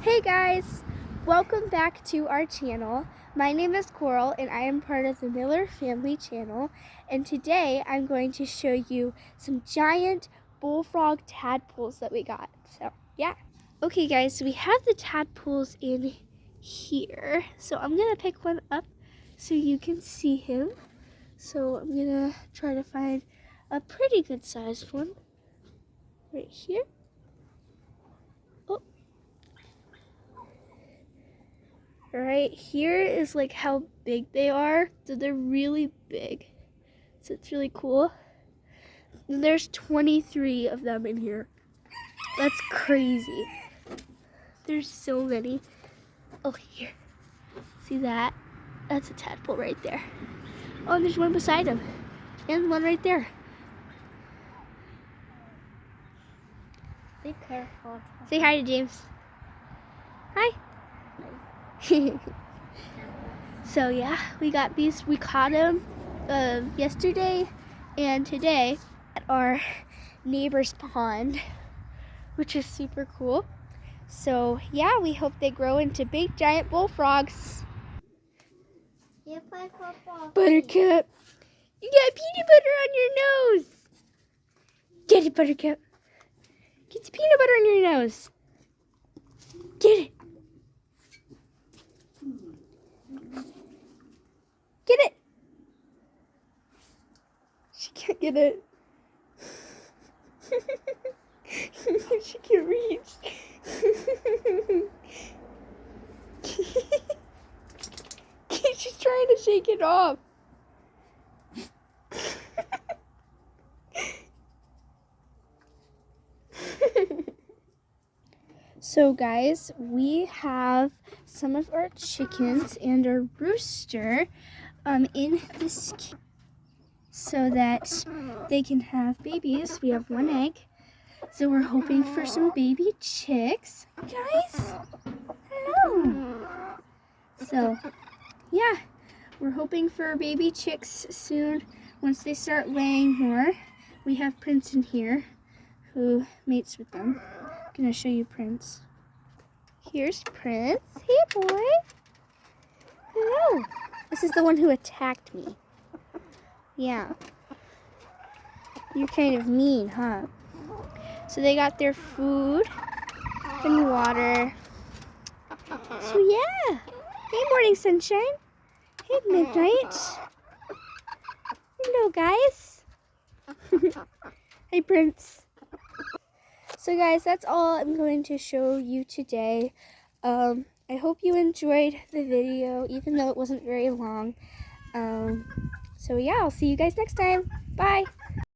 Hey guys, welcome back to our channel. My name is Coral and I am part of the Miller family channel, and today I'm going to show you some giant bullfrog tadpoles that we got. So yeah. Okay guys, so we have the tadpoles in here. So I'm gonna pick one up so you can see him. So I'm gonna try to find a pretty good sized one right here. Right here is like how big they are. So they're really big. So it's really cool. And there's 23 of them in here. That's crazy. There's so many. Oh, here. See that? That's a tadpole right there. Oh, and there's one beside him. And one right there. Be careful. Say hi to James. Hi. So yeah, we got these. We caught them yesterday and today at our neighbor's pond, which is super cool. So yeah, we hope they grow into big giant bullfrogs. You play football. Buttercup, you got peanut butter on your nose. Get it, Buttercup. Get the peanut butter on your nose. Get it. Get it. She can't get it. She can't reach. She's trying to shake it off. So guys, we have some of our chickens and our rooster in this so that they can have babies. We have one egg, so we're hoping for some baby chicks. Guys, hello. So yeah, we're hoping for baby chicks soon once they start laying more. We have Prince in here who mates with them. I'm gonna show you Prince. Here's Prince. Hey boy. Hello. This is the one who attacked me. Yeah. You're kind of mean, huh? So they got their food and water. So yeah. Hey, morning sunshine. Hey, midnight. Hello, guys. Hey, Prince. So guys, that's all I'm going to show you today. I hope you enjoyed the video, even though it wasn't very long. So yeah, I'll see you guys next time. Bye.